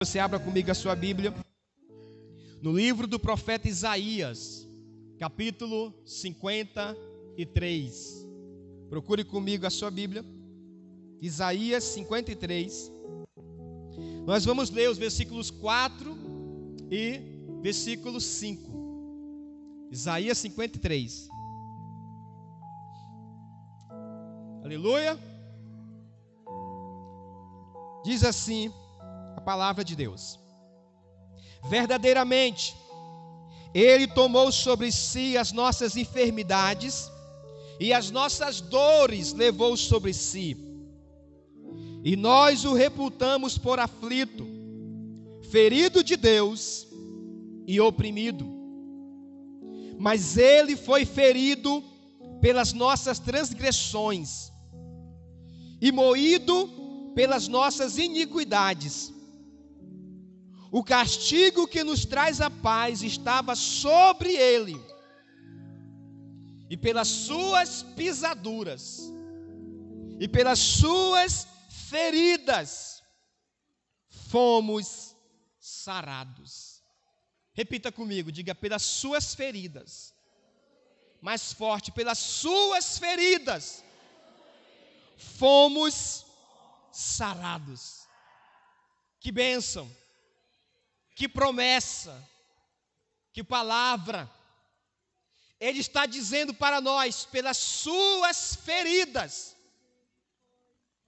Você abra comigo a sua Bíblia no livro do profeta Isaías, capítulo 53. Procure comigo a sua Bíblia, Isaías 53. Nós vamos ler os versículos 4 e versículo 5. Isaías 53. Aleluia. Diz assim a palavra de Deus: verdadeiramente, Ele tomou sobre si as nossas enfermidades e as nossas dores levou sobre si. E nós o reputamos por aflito, ferido de Deus e oprimido. Mas Ele foi ferido pelas nossas transgressões e moído pelas nossas iniquidades. O castigo que nos traz a paz estava sobre Ele, e pelas suas pisaduras e pelas suas feridas fomos sarados. Repita comigo, diga: pelas suas feridas. Mais forte: pelas suas feridas fomos sarados. Que bênção, que promessa, que palavra. Ele está dizendo para nós: pelas suas feridas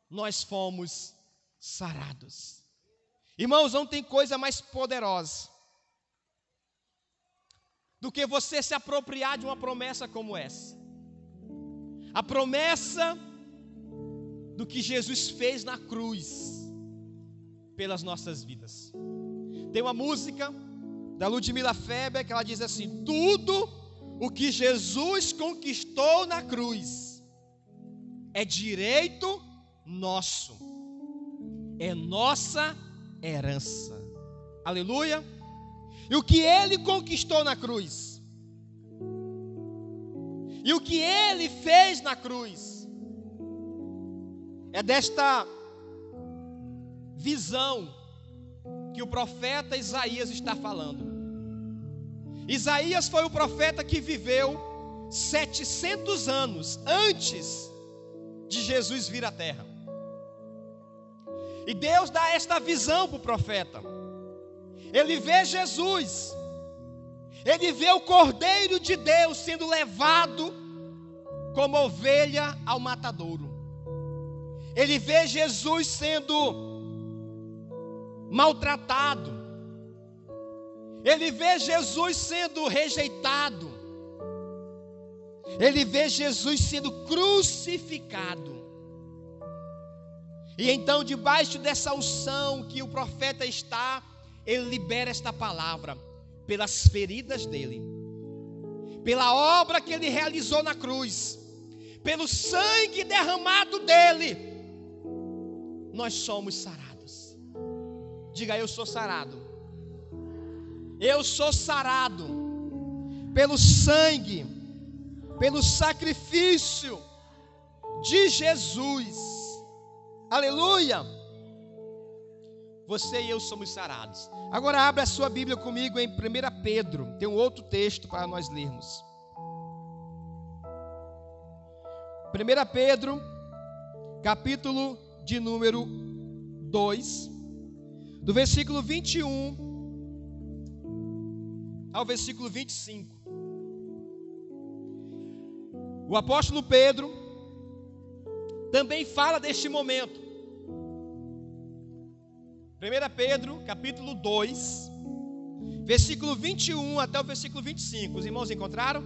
nós fomos sarados. Irmãos, não tem coisa mais poderosa do que você se apropriar de uma promessa como essa. A promessa do que Jesus fez na cruz pelas nossas vidas. Tem uma música da Ludmila Feber que ela diz assim: tudo o que Jesus conquistou na cruz é direito nosso, é nossa herança. Aleluia. E o que Ele conquistou na cruz, e o que Ele fez na cruz, é desta visão que o profeta Isaías está falando. Isaías foi o profeta que viveu 700 anos antes de Jesus vir à terra. E Deus dá esta visão para o profeta. Ele vê Jesus, ele vê o Cordeiro de Deus sendo levado como ovelha ao matadouro. Ele vê Jesus sendo maltratado. Ele vê Jesus sendo rejeitado. Ele vê Jesus sendo crucificado. E então, debaixo dessa unção que o profeta está, ele libera esta palavra: pelas feridas dele, pela obra que ele realizou na cruz, pelo sangue derramado dele, nós somos sarados. Diga: eu sou sarado. Eu sou sarado pelo sangue, pelo sacrifício de Jesus. Aleluia. Você e eu somos sarados. Agora abra a sua Bíblia comigo em 1 Pedro. Tem um outro texto para nós lermos. 1 Pedro, capítulo de número 2, do versículo 21 ao versículo 25. O apóstolo Pedro também fala deste momento. 1 Pedro, capítulo 2, versículo 21 até o versículo 25. Os irmãos encontraram?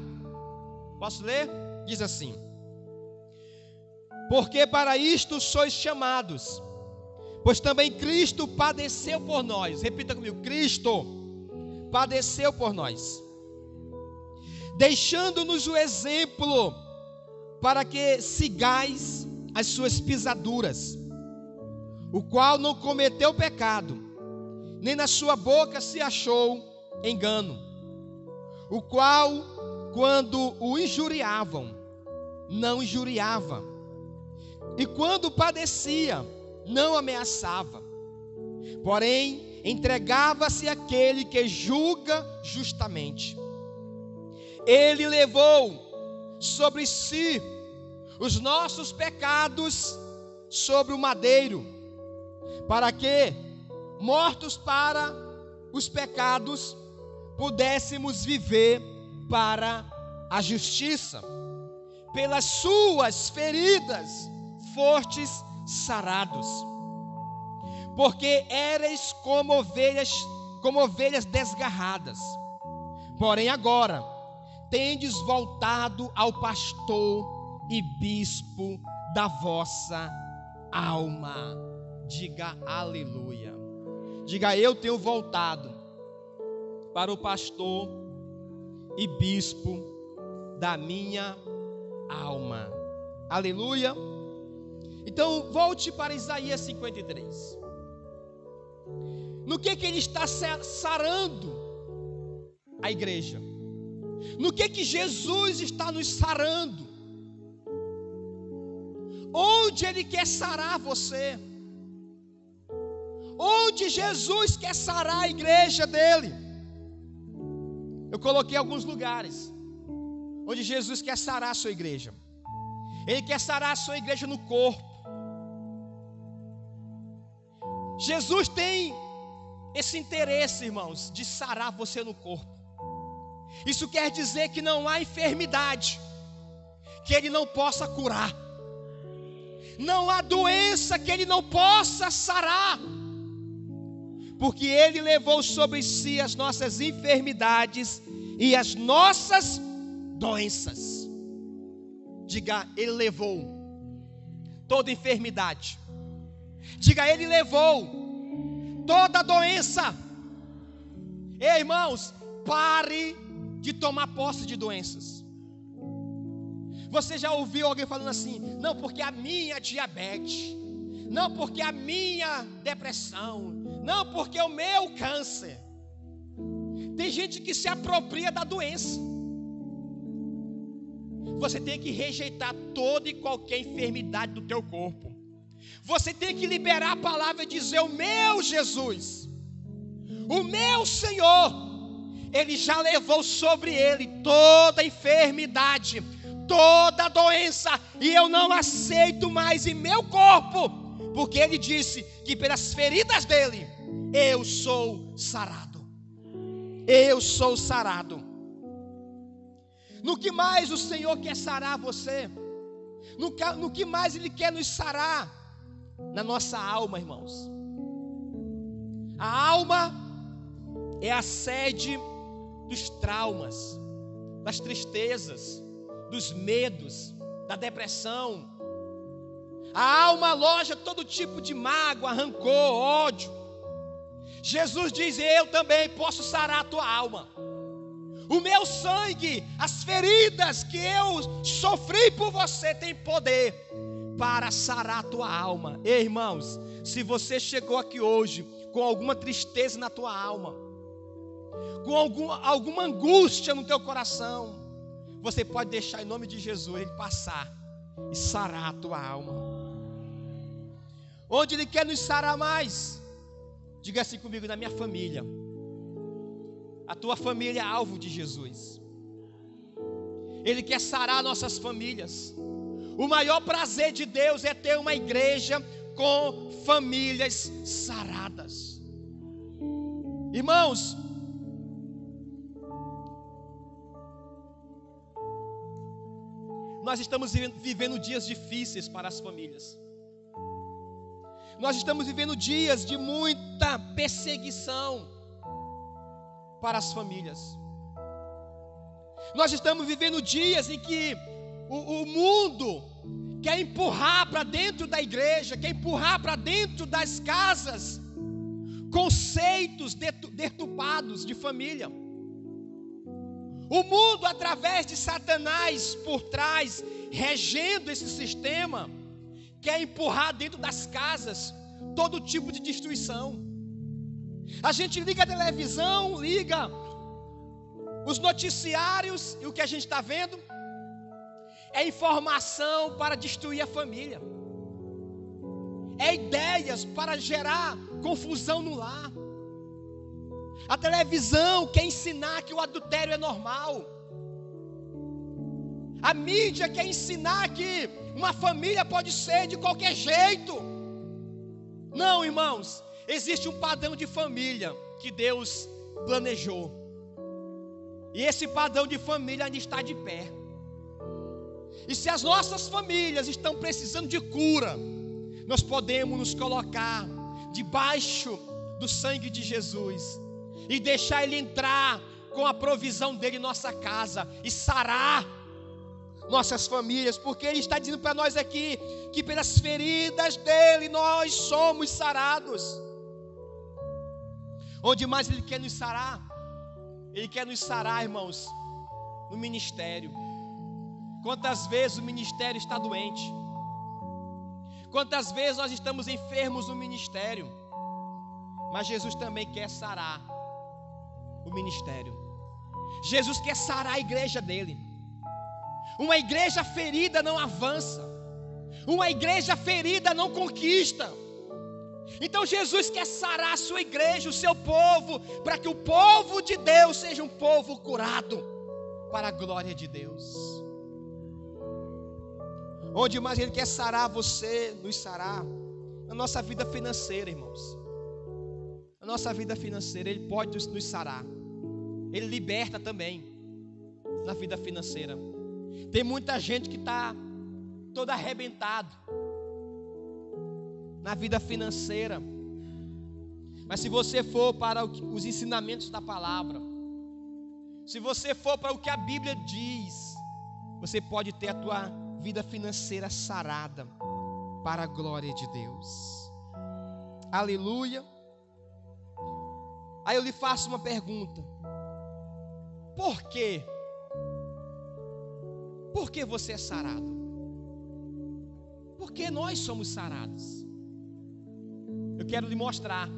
Posso ler? Diz assim: porque para isto sois chamados, pois também Cristo padeceu por nós. Repita comigo: Cristo padeceu por nós, deixando-nos o exemplo para que sigais as suas pisaduras, o qual não cometeu pecado, nem na sua boca se achou engano, o qual, quando o injuriavam, não injuriava, e quando padecia, não ameaçava, porém entregava-se àquele que julga justamente. Ele levou sobre si os nossos pecados sobre o madeiro, para que, mortos para os pecados, pudéssemos viver para a justiça. Pelas suas feridas fostes sarados, porque éreis como ovelhas desgarradas. Porém agora tendes voltado ao pastor e bispo da vossa alma. Diga aleluia. Diga: eu tenho voltado para o pastor e bispo da minha alma. Aleluia. Então volte para Isaías 53. No que ele está sarando a igreja? No que Jesus está nos sarando? Onde ele quer sarar você? Onde Jesus quer sarar a igreja dele? Eu coloquei alguns lugares onde Jesus quer sarar a sua igreja. Ele quer sarar a sua igreja no corpo. Jesus tem esse interesse, irmãos, de sarar você no corpo. Isso quer dizer que não há enfermidade que ele não possa curar. Não há doença que ele não possa sarar. Porque ele levou sobre si as nossas enfermidades e as nossas doenças. Diga: ele levou toda enfermidade. Diga: ele levou toda doença. Ei, irmãos, pare de tomar posse de doenças. Você já ouviu alguém falando assim: não, porque a minha diabetes, não, porque a minha depressão, não, porque o meu câncer. Tem gente que se apropria da doença. Você tem que rejeitar toda e qualquer enfermidade do teu corpo. Você tem que liberar a palavra e dizer: o meu Jesus, o meu Senhor, ele já levou sobre ele toda enfermidade, toda doença, e eu não aceito mais em meu corpo, porque ele disse que pelas feridas dele eu sou sarado. Eu sou sarado. No que mais o Senhor quer sarar você? No que mais ele quer nos sarar? Na nossa alma, irmãos. A alma é a sede dos traumas, das tristezas, dos medos, da depressão. A alma aloja todo tipo de mágoa, rancor, ódio. Jesus diz: eu também posso sarar a tua alma. O meu sangue, as feridas que eu sofri por você, tem poder para sarar a tua alma. Ei, irmãos, se você chegou aqui hoje com alguma tristeza na tua alma, com alguma angústia no teu coração, você pode deixar em nome de Jesus ele passar e sarar a tua alma. Onde ele quer nos sarar mais? Diga assim comigo: na minha família. A tua família é alvo de Jesus. Ele quer sarar nossas famílias. O maior prazer de Deus é ter uma igreja com famílias saradas. Irmãos, nós estamos vivendo dias difíceis para as famílias. Nós estamos vivendo dias de muita perseguição para as famílias. Nós estamos vivendo dias em que o mundo quer empurrar para dentro da igreja, quer empurrar para dentro das casas conceitos deturpados de família. O mundo, através de Satanás por trás, regendo esse sistema, quer empurrar dentro das casas todo tipo de destruição. A gente liga a televisão, liga os noticiários, e o que a gente está vendo é informação para destruir a família, é ideias para gerar confusão no lar. A televisão quer ensinar que o adultério é normal. A mídia quer ensinar que uma família pode ser de qualquer jeito. Não, irmãos, existe um padrão de família que Deus planejou. E esse padrão de família ainda está de pé. E se as nossas famílias estão precisando de cura, nós podemos nos colocar debaixo do sangue de Jesus e deixar Ele entrar com a provisão dEle em nossa casa e sarar nossas famílias, porque Ele está dizendo para nós aqui que pelas feridas dEle nós somos sarados. Onde mais Ele quer nos sarar? Ele quer nos sarar, irmãos, no ministério. Quantas vezes o ministério está doente? Quantas vezes nós estamos enfermos no ministério? Mas Jesus também quer sarar o ministério. Jesus quer sarar a igreja dele. Uma igreja ferida não avança. Uma igreja ferida não conquista. Então Jesus quer sarar a sua igreja, o seu povo, para que o povo de Deus seja um povo curado para a glória de Deus. Onde mais Ele quer sarar você, nos sarar? Na nossa vida financeira, irmãos. Na nossa vida financeira, Ele pode nos sarar. Ele liberta também na vida financeira. Tem muita gente que está todo arrebentado na vida financeira. Mas se você for para os ensinamentos da palavra, se você for para o que a Bíblia diz, você pode ter a tua vida financeira sarada para a glória de Deus. Aleluia. Aí eu lhe faço uma pergunta: por quê? Por que você é sarado? Por que nós somos sarados? Eu quero lhe mostrar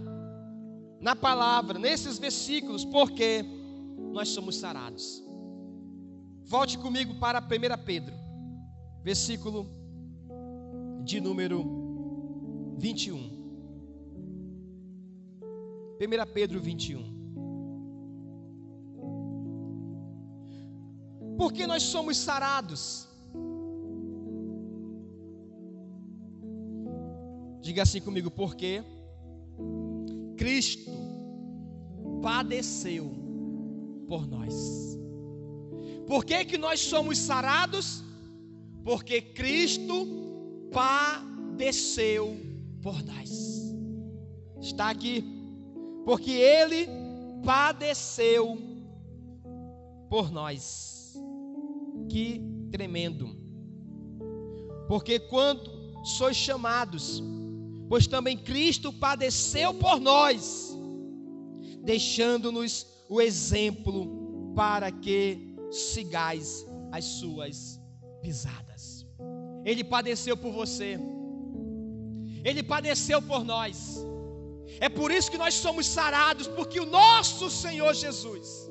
na palavra, nesses versículos, por que nós somos sarados. Volte comigo para 1 Pedro, versículo de número 21. 1 Pedro 21. Por que nós somos sarados? Diga assim comigo: porque Cristo padeceu por nós. Por que nós somos sarados? Porque Cristo padeceu por nós. Está aqui. Porque Ele padeceu por nós. Que tremendo. Porque quando sois chamados, pois também Cristo padeceu por nós, deixando-nos o exemplo para que sigais as suas pisadas. Ele padeceu por você. Ele padeceu por nós. É por isso que nós somos sarados, porque o nosso Senhor Jesus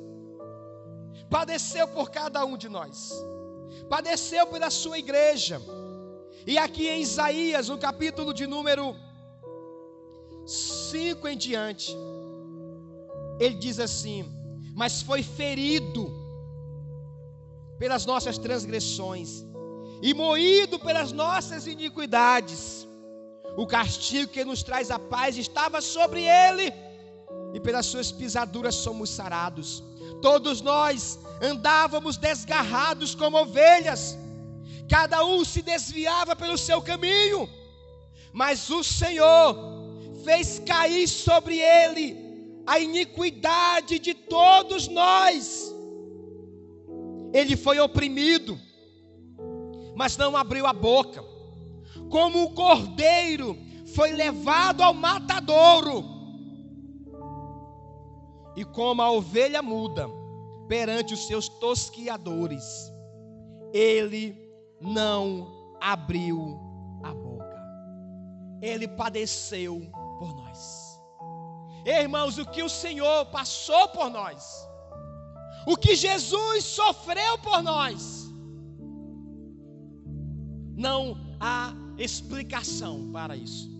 padeceu por cada um de nós. Padeceu pela sua igreja. E aqui em Isaías, no capítulo de número 5 em diante, ele diz assim: mas foi ferido pelas nossas transgressões e moído pelas nossas iniquidades. O castigo que nos traz a paz estava sobre ele, e pelas suas pisaduras somos sarados. Todos nós andávamos desgarrados como ovelhas, cada um se desviava pelo seu caminho, mas o Senhor fez cair sobre ele a iniquidade de todos nós. Ele foi oprimido, mas não abriu a boca. Como o cordeiro foi levado ao matadouro, e como a ovelha muda perante os seus tosquiadores, ele não abriu a boca. Ele padeceu por nós. Irmãos, o que o Senhor passou por nós, o que Jesus sofreu por nós, não há explicação para isso.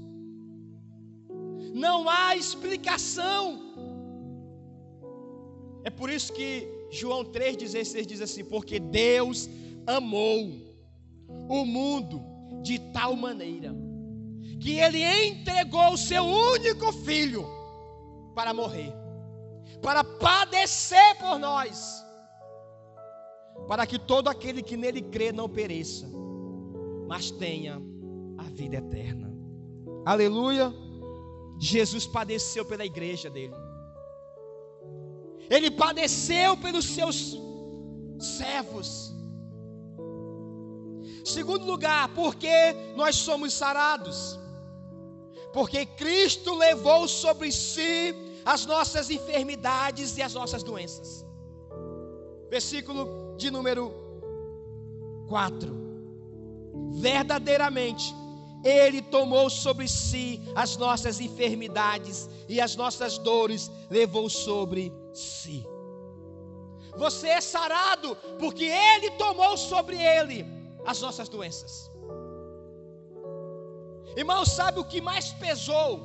Não há explicação. É por isso que João 3,16 diz assim: porque Deus amou o mundo de tal maneira que Ele entregou o seu único Filho para morrer, para padecer por nós, para que todo aquele que nele crê não pereça, mas tenha a vida eterna. Aleluia. Jesus padeceu pela igreja dele. Ele padeceu pelos seus servos. Segundo lugar, porque nós somos sarados? Porque Cristo levou sobre si as nossas enfermidades e as nossas doenças. Versículo de número 4. Verdadeiramente, Ele tomou sobre si as nossas enfermidades e as nossas dores levou sobre si. Você é sarado porque Ele tomou sobre Ele as nossas doenças. Irmão, sabe o que mais pesou?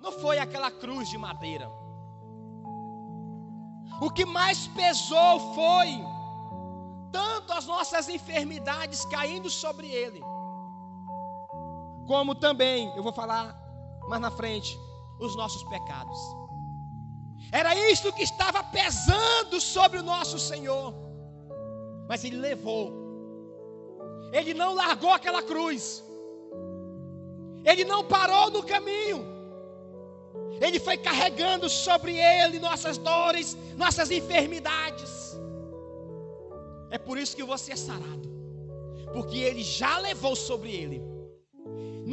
Não foi aquela cruz de madeira. O que mais pesou foi tanto as nossas enfermidades caindo sobre Ele, como também, eu vou falar mais na frente, os nossos pecados. Era isso que estava pesando sobre o nosso Senhor. Mas Ele levou. Ele não largou aquela cruz. Ele não parou no caminho. Ele foi carregando sobre Ele nossas dores, nossas enfermidades. É por isso que você é sarado, porque Ele já levou sobre Ele.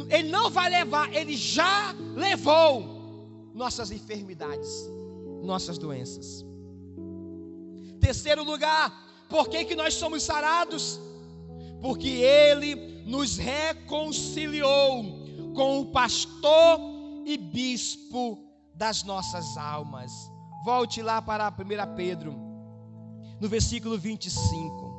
Ele não vai levar, Ele já levou nossas enfermidades, nossas doenças. Terceiro lugar, por que nós somos sarados? Porque Ele nos reconciliou com o pastor e bispo das nossas almas. Volte lá para 1 Pedro, no versículo 25.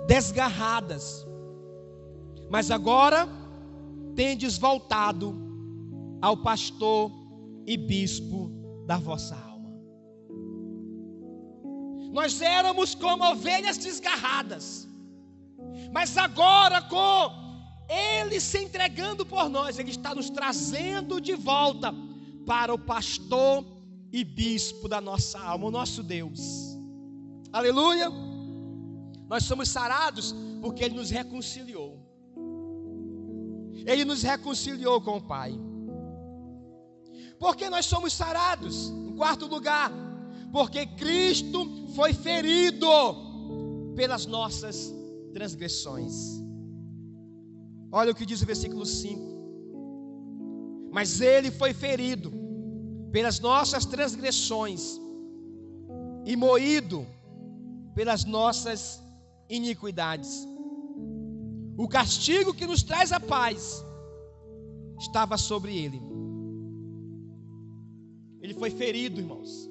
Desgarradas, mas agora tendes voltado ao pastor e bispo da vossa alma. Nós éramos como ovelhas desgarradas, mas agora, com Ele se entregando por nós, Ele está nos trazendo de volta para o pastor e bispo da nossa alma, o nosso Deus. Aleluia. Nós somos sarados porque Ele nos reconciliou. Ele nos reconciliou com o Pai. Por que nós somos sarados? Em quarto lugar, porque Cristo foi ferido pelas nossas transgressões. Olha o que diz o versículo 5. Mas Ele foi ferido pelas nossas transgressões e moído pelas nossas iniquidades. O castigo que nos traz a paz estava sobre Ele. Ele foi ferido, irmãos.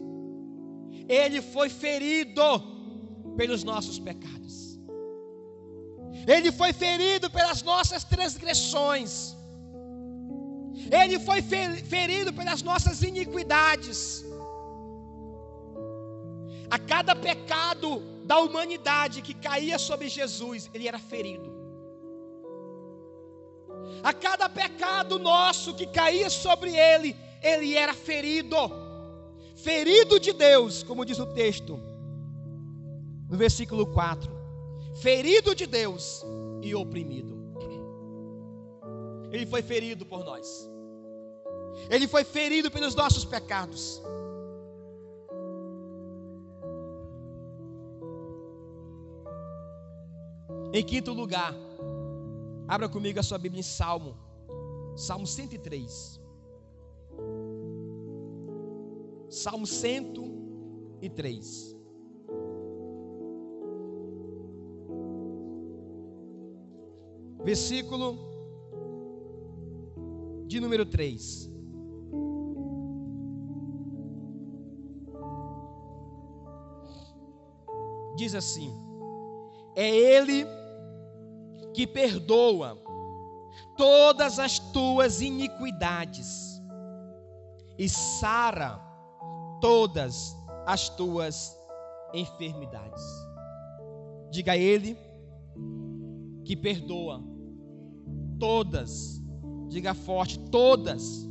Ele foi ferido pelos nossos pecados. Ele foi ferido pelas nossas transgressões. Ele foi ferido pelas nossas iniquidades. A cada pecado da humanidade que caía sobre Jesus, Ele era ferido. A cada pecado nosso que caía sobre Ele, Ele era ferido. Ferido de Deus, como diz o texto, no versículo 4. Ferido de Deus e oprimido. Ele foi ferido por nós. Ele foi ferido pelos nossos pecados. Em quinto lugar, abra comigo a sua Bíblia em Salmo 103. Salmo 103. Versículo de número 3. Diz assim: é Ele que perdoa todas as tuas iniquidades e sara todas as tuas enfermidades. Diga a Ele que perdoa todas, diga forte, todas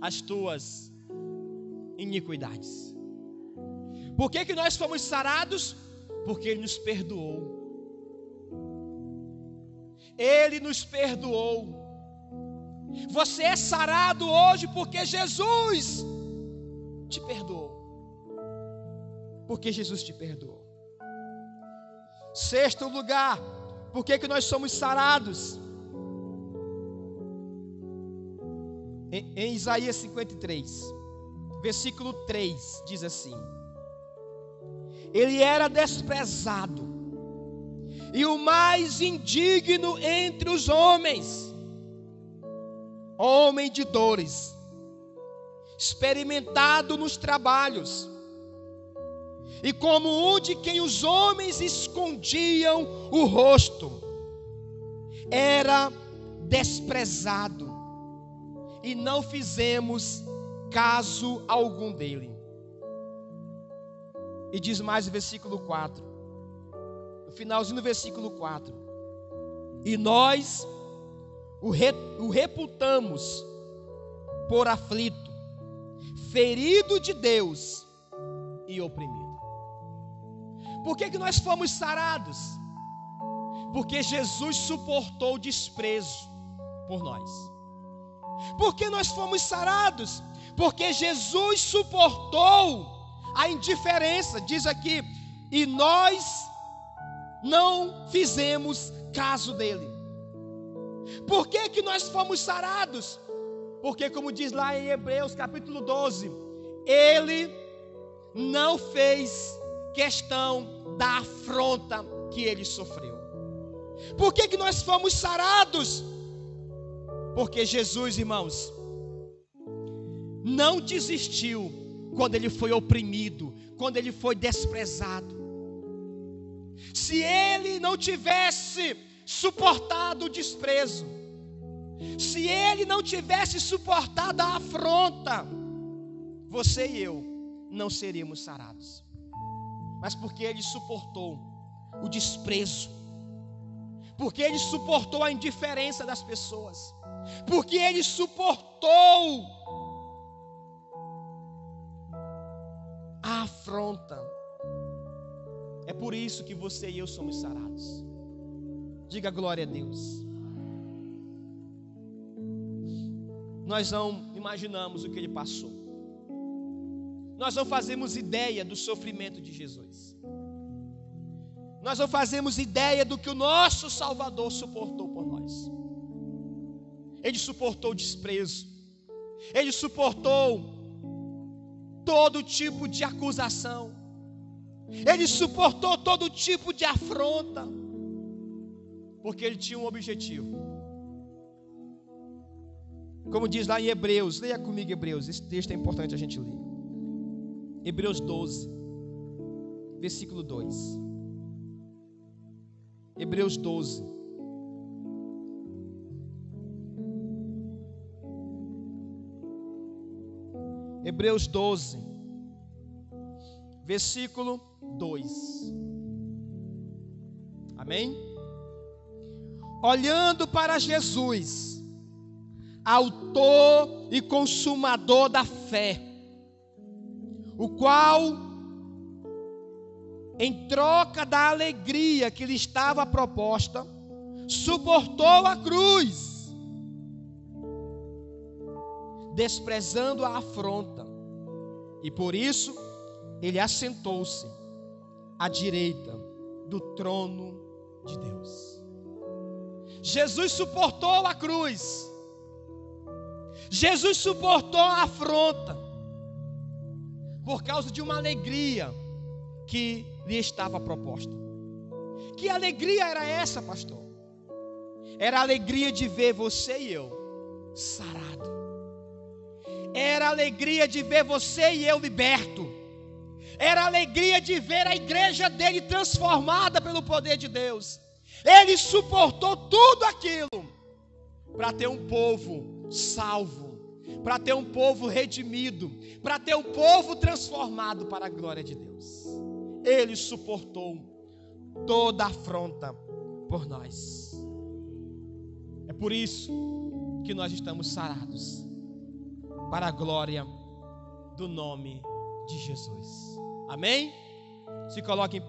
as tuas iniquidades. Por que nós fomos sarados? Porque Ele nos perdoou. Ele nos perdoou. Você é sarado hoje porque Jesus te perdoou. Porque Jesus te perdoou. Sexto lugar, por que nós somos sarados? Em Isaías 53, versículo 3, diz assim: Ele era desprezado e o mais indigno entre os homens, homem de dores, experimentado nos trabalhos, e como um de quem os homens escondiam o rosto, era desprezado, e não fizemos caso algum dele. E diz mais o versículo 4, no finalzinho do versículo 4: E nós o reputamos por aflito, ferido de Deus e oprimido. Por que nós fomos sarados? Porque Jesus suportou o desprezo por nós. Por que nós fomos sarados? Porque Jesus suportou a indiferença, diz aqui, e nós não fizemos caso dele. Por que nós fomos sarados? Porque, como diz lá em Hebreus capítulo 12, ele não fez questão da afronta que ele sofreu. Por que nós fomos sarados? Porque Jesus, irmãos, não desistiu quando ele foi oprimido, quando ele foi desprezado. Se ele não tivesse suportado o desprezo, se ele não tivesse suportado a afronta, você e eu não seríamos sarados. Mas porque ele suportou o desprezo, porque ele suportou a indiferença das pessoas, porque ele suportou a afronta, é por isso que você e eu somos sarados. Diga glória a Deus. Nós não imaginamos o que ele passou. Nós não fazemos ideia do sofrimento de Jesus. Nós não fazemos ideia do que o nosso Salvador suportou por nós. Ele suportou o desprezo. Ele suportou todo tipo de acusação. Ele suportou todo tipo de afronta. Porque ele tinha um objetivo. Como diz lá em Hebreus, leia comigo Hebreus, esse texto é importante a gente ler. Hebreus 12, versículo 2. Hebreus 12. Hebreus 12, versículo 2. Amém? Olhando para Jesus, autor e consumador da fé, o qual, em troca da alegria que lhe estava proposta, suportou a cruz, desprezando a afronta, e por isso ele assentou-se à direita do trono de Deus. Jesus suportou a cruz, Jesus suportou a afronta, por causa de uma alegria que lhe estava proposta. Que alegria era essa, pastor? Era a alegria de ver você e eu sarado. Era a alegria de ver você e eu liberto. Era a alegria de ver a igreja dele transformada pelo poder de Deus. Ele suportou tudo aquilo para ter um povo salvo, para ter um povo redimido, para ter um povo transformado para a glória de Deus. Ele suportou toda a afronta por nós. É por isso que nós estamos sarados, para a glória do nome de Jesus. Amém? Se coloque em pé.